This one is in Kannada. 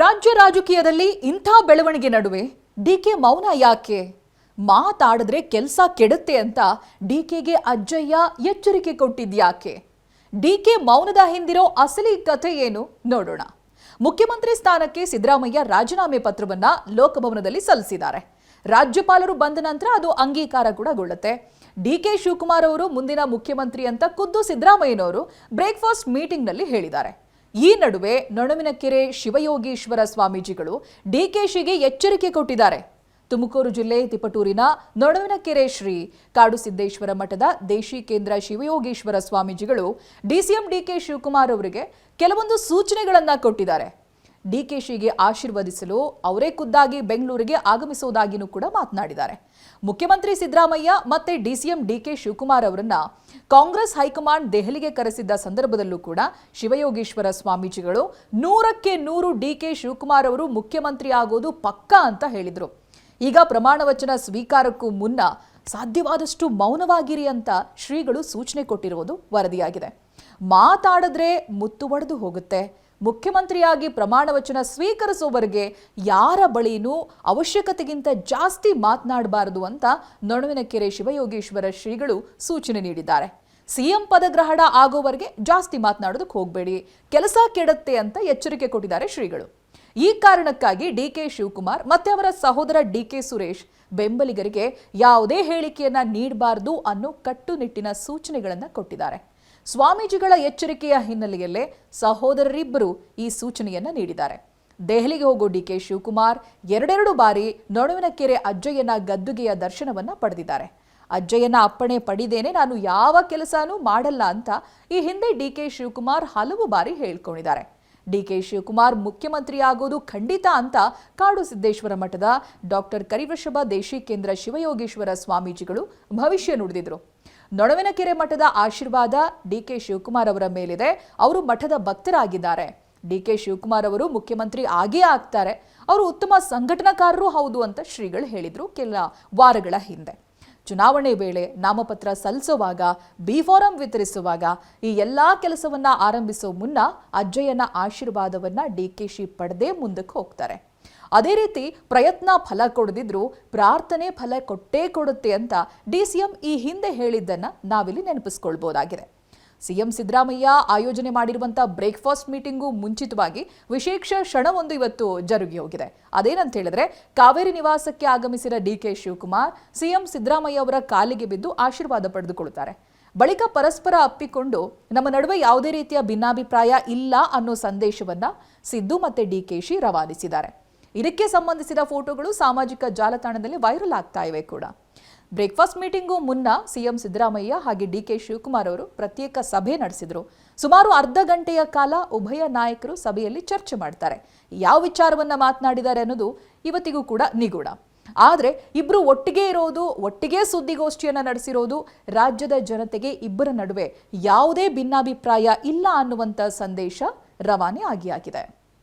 ರಾಜ್ಯ ರಾಜಕೀಯದಲ್ಲಿ ಇಂಥ ಬೆಳವಣಿಗೆ ನಡುವೆ ಡಿಕೆ ಮೌನ ಯಾಕೆ? ಮಾತಾಡಿದ್ರೆ ಕೆಲಸ ಕೆಡುತ್ತೆ ಅಂತ ಡಿಕೆಗೆ ಅಜ್ಜಯ್ಯ ಎಚ್ಚರಿಕೆ ಕೊಟ್ಟಿದ್ಯಾಕೆ? ಡಿಕೆ ಮೌನದ ಹಿಂದಿರೋ ಅಸಲಿ ಕಥೆ ಏನು ನೋಡೋಣ. ಮುಖ್ಯಮಂತ್ರಿ ಸ್ಥಾನಕ್ಕೆ ಸಿದ್ದರಾಮಯ್ಯ ರಾಜೀನಾಮೆ ಪತ್ರವನ್ನ ಲೋಕಭವನದಲ್ಲಿ ಸಲ್ಲಿಸಿದ್ದಾರೆ. ರಾಜ್ಯಪಾಲರು ಬಂದ ನಂತರ ಅದು ಅಂಗೀಕಾರ ಕೂಡ ಗೊಳ್ಳುತ್ತೆ. ಡಿಕೆ ಶಿವಕುಮಾರ್ ಅವರು ಮುಂದಿನ ಮುಖ್ಯಮಂತ್ರಿ ಅಂತ ಖುದ್ದು ಸಿದ್ದರಾಮಯ್ಯನವರು ಬ್ರೇಕ್ಫಾಸ್ಟ್ ಮೀಟಿಂಗ್ನಲ್ಲಿ ಹೇಳಿದ್ದಾರೆ. ಈ ನಡುವೆ ನೊಣವಿನಕೆರೆ ಶಿವಯೋಗೀಶ್ವರ ಸ್ವಾಮೀಜಿಗಳು ಡಿಕೆಶಿಗೆ ಎಚ್ಚರಿಕೆ ಕೊಟ್ಟಿದ್ದಾರೆ. ತುಮಕೂರು ಜಿಲ್ಲೆ ತಿಪಟೂರಿನ ನೊಣವಿನಕೆರೆ ಶ್ರೀ ಕಾಡುಸಿದ್ದೇಶ್ವರ ಮಠದ ದೇಶಿಕೇಂದ್ರ ಶಿವಯೋಗೀಶ್ವರ ಸ್ವಾಮೀಜಿಗಳು ಡಿಸಿಎಂ ಡಿಕೆ ಶಿವಕುಮಾರ್ ಅವರಿಗೆ ಕೆಲವೊಂದು ಸೂಚನೆಗಳನ್ನ ಕೊಟ್ಟಿದ್ದಾರೆ. ಡಿಕೆಶಿಗೆ ಆಶೀರ್ವದಿಸಲು ಅವರೇ ಖುದ್ದಾಗಿ ಬೆಂಗಳೂರಿಗೆ ಆಗಮಿಸುವುದಾಗಿಯೂ ಕೂಡ ಮಾತನಾಡಿದ್ದಾರೆ. ಮುಖ್ಯಮಂತ್ರಿ ಸಿದ್ದರಾಮಯ್ಯ ಮತ್ತೆ ಡಿಸಿಎಂ ಡಿಕೆ ಶಿವಕುಮಾರ್ ಅವರನ್ನ ಕಾಂಗ್ರೆಸ್ ಹೈಕಮಾಂಡ್ ದೆಹಲಿಗೆ ಕರೆಸಿದ್ದ ಸಂದರ್ಭದಲ್ಲೂ ಕೂಡ ಶಿವಯೋಗೀಶ್ವರ ಸ್ವಾಮೀಜಿಗಳು 100ಕ್ಕೆ 100 ಡಿಕೆ ಶಿವಕುಮಾರ್ ಅವರು ಮುಖ್ಯಮಂತ್ರಿ ಆಗೋದು ಪಕ್ಕಾ ಅಂತ ಹೇಳಿದ್ರು. ಈಗ ಪ್ರಮಾಣ ವಚನ ಸ್ವೀಕಾರಕ್ಕೂ ಮುನ್ನ ಸಾಧ್ಯವಾದಷ್ಟು ಮೌನವಾಗಿರಿ ಅಂತ ಶ್ರೀಗಳು ಸೂಚನೆ ಕೊಟ್ಟಿರುವುದು ವರದಿಯಾಗಿದೆ. ಮಾತಾಡಿದ್ರೆ ಮುತ್ತು ಒಡೆದು ಹೋಗುತ್ತೆ. ಮುಖ್ಯಮಂತ್ರಿಯಾಗಿ ಪ್ರಮಾಣ ವಚನ ಸ್ವೀಕರಿಸುವವರೆಗೆ ಯಾರ ಬಳಿನೂ ಅವಶ್ಯಕತೆಗಿಂತ ಜಾಸ್ತಿ ಮಾತನಾಡಬಾರದು ಅಂತ ನೊಣವಿನಕೆರೆ ಶಿವಯೋಗೀಶ್ವರ ಶ್ರೀಗಳು ಸೂಚನೆ ನೀಡಿದ್ದಾರೆ. ಸಿಎಂ ಪದಗ್ರಹಣ ಆಗೋವರೆಗೆ ಜಾಸ್ತಿ ಮಾತನಾಡೋದಕ್ಕೆ ಹೋಗಬೇಡಿ, ಕೆಲಸ ಕೆಡುತ್ತೆ ಅಂತ ಎಚ್ಚರಿಕೆ ಕೊಟ್ಟಿದ್ದಾರೆ ಶ್ರೀಗಳು. ಈ ಕಾರಣಕ್ಕಾಗಿ ಡಿಕೆ ಶಿವಕುಮಾರ್ ಮತ್ತೆ ಅವರ ಸಹೋದರ ಡಿಕೆ ಸುರೇಶ್ ಬೆಂಬಲಿಗರಿಗೆ ಯಾವುದೇ ಹೇಳಿಕೆಯನ್ನ ನೀಡಬಾರದು ಅನ್ನೋ ಕಟ್ಟುನಿಟ್ಟಿನ ಸೂಚನೆಗಳನ್ನು ಕೊಟ್ಟಿದ್ದಾರೆ. ಸ್ವಾಮೀಜಿಗಳ ಎಚ್ಚರಿಕೆಯ ಹಿನ್ನೆಲೆಯಲ್ಲೇ ಸಹೋದರರಿಬ್ಬರು ಈ ಸೂಚನೆಯನ್ನ ನೀಡಿದ್ದಾರೆ. ದೆಹಲಿಗೆ ಹೋಗೋ ಡಿಕೆ ಶಿವಕುಮಾರ್ ಎರಡೆರಡು ಬಾರಿ ನೊಣವಿನಕೆರೆ ಅಜ್ಜಯ್ಯನ ಗದ್ದುಗೆಯ ದರ್ಶನವನ್ನ ಪಡೆದಿದ್ದಾರೆ. ಅಜ್ಜಯ್ಯನ ಅಪ್ಪಣೆ ಪಡೆದೇನೆ ನಾನು ಯಾವ ಕೆಲಸನೂ ಮಾಡಲ್ಲ ಅಂತ ಈ ಹಿಂದೆ ಡಿಕೆ ಶಿವಕುಮಾರ್ ಹಲವು ಬಾರಿ ಹೇಳ್ಕೊಂಡಿದ್ದಾರೆ. ಡಿಕೆ ಶಿವಕುಮಾರ್ ಮುಖ್ಯಮಂತ್ರಿ ಆಗೋದು ಖಂಡಿತ ಅಂತ ಕಾಡುಸಿದ್ದೇಶ್ವರ ಮಠದ ಡಾಕ್ಟರ್ ಕರಿವೃಷಭ ದೇಶಿಕೇಂದ್ರ ಶಿವಯೋಗೀಶ್ವರ ಸ್ವಾಮೀಜಿಗಳು ಭವಿಷ್ಯ ನುಡಿದಿದ್ರು. ನೊಣವಿನಕೆರೆ ಮಠದ ಆಶೀರ್ವಾದ ಡಿಕೆ ಶಿವಕುಮಾರ್ ಅವರ ಮೇಲಿದೆ. ಅವರು ಮಠದ ಭಕ್ತರಾಗಿದ್ದಾರೆ. ಡಿಕೆ ಶಿವಕುಮಾರ್ ಅವರು ಮುಖ್ಯಮಂತ್ರಿ ಆಗೇ ಆಗ್ತಾರೆ. ಅವರು ಉತ್ತಮ ಸಂಘಟನಾಕಾರರು ಹೌದು ಅಂತ ಶ್ರೀಗಳು ಹೇಳಿದ್ರು ಕೆಲ ವಾರಗಳ ಹಿಂದೆ. ಚುನಾವಣೆ ವೇಳೆ ನಾಮಪತ್ರ ಸಲ್ಲಿಸುವಾಗ, ಬಿ ಫಾರಂ ವಿತರಿಸುವಾಗ ಈ ಎಲ್ಲಾ ಕೆಲಸವನ್ನ ಆರಂಭಿಸೋ ಮುನ್ನ ಅಜ್ಜಯ್ಯನ ಆಶೀರ್ವಾದವನ್ನ ಡಿಕೆಶಿ ಪಡೆದೇ ಮುಂದಕ್ಕೆ ಹೋಗ್ತಾರೆ. ಅದೇ ರೀತಿ ಪ್ರಯತ್ನ ಫಲ ಕೊಡದಿದ್ರು ಪ್ರಾರ್ಥನೆ ಫಲ ಕೊಟ್ಟೇ ಕೊಡುತ್ತೆ ಅಂತ ಡಿಸಿಎಂ ಈ ಹಿಂದೆ ಹೇಳಿದ್ದನ್ನ ನಾವಿಲ್ಲಿ ನೆನಪಿಸ್ಕೊಳ್ಬಹುದಾಗಿದೆ. ಸಿಎಂ ಸಿದ್ದರಾಮಯ್ಯ ಆಯೋಜನೆ ಮಾಡಿರುವಂತಹ ಬ್ರೇಕ್ಫಾಸ್ಟ್ ಮೀಟಿಂಗು ಮುಂಚಿತವಾಗಿ ವಿಶೇಷ ಕ್ಷಣವೊಂದು ಇವತ್ತು ಜರುಗಿ ಹೋಗಿದೆ. ಅದೇನಂತ ಹೇಳಿದ್ರೆ, ಕಾವೇರಿ ನಿವಾಸಕ್ಕೆ ಆಗಮಿಸಿದ ಡಿಕೆ ಶಿವಕುಮಾರ್ ಸಿಎಂ ಸಿದ್ದರಾಮಯ್ಯ ಅವರ ಕಾಲಿಗೆ ಬಿದ್ದು ಆಶೀರ್ವಾದ ಪಡೆದುಕೊಳ್ಳುತ್ತಾರೆ. ಬಳಿಕ ಪರಸ್ಪರ ಅಪ್ಪಿಕೊಂಡು ನಮ್ಮ ನಡುವೆ ಯಾವುದೇ ರೀತಿಯ ಭಿನ್ನಾಭಿಪ್ರಾಯ ಇಲ್ಲ ಅನ್ನೋ ಸಂದೇಶವನ್ನ ಸಿದ್ದು ಮತ್ತೆ ಡಿಕೆಶಿ ರವಾನಿಸಿದ್ದಾರೆ. ಇದಕ್ಕೆ ಸಂಬಂಧಿಸಿದ ಫೋಟೋಗಳು ಸಾಮಾಜಿಕ ಜಾಲತಾಣದಲ್ಲಿ ವೈರಲ್ ಆಗ್ತಾ ಇವೆ ಕೂಡ. ಬ್ರೇಕ್ಫಾಸ್ಟ್ ಮೀಟಿಂಗು ಮುನ್ನ ಸಿಎಂ ಸಿದ್ದರಾಮಯ್ಯ ಹಾಗೆ ಡಿಕೆ ಶಿವಕುಮಾರ್ ಅವರು ಪ್ರತ್ಯೇಕ ಸಭೆ ನಡೆಸಿದ್ರು. ಸುಮಾರು ಅರ್ಧ ಗಂಟೆಯ ಕಾಲ ಉಭಯ ನಾಯಕರು ಸಭೆಯಲ್ಲಿ ಚರ್ಚೆ ಮಾಡ್ತಾರೆ. ಯಾವ ವಿಚಾರವನ್ನ ಮಾತನಾಡಿದ್ದಾರೆ ಅನ್ನೋದು ಇವತ್ತಿಗೂ ಕೂಡ ನಿಗೂಢ. ಆದರೆ ಇಬ್ರು ಒಟ್ಟಿಗೆ ಇರೋದು, ಒಟ್ಟಿಗೆ ಸುದ್ದಿಗೋಷ್ಠಿಯನ್ನ ನಡೆಸಿರೋದು ರಾಜ್ಯದ ಜನತೆಗೆ ಇಬ್ಬರ ನಡುವೆ ಯಾವುದೇ ಭಿನ್ನಾಭಿಪ್ರಾಯ ಇಲ್ಲ ಅನ್ನುವಂಥ ಸಂದೇಶ ರವಾನೆ ಆಗಿದೆ.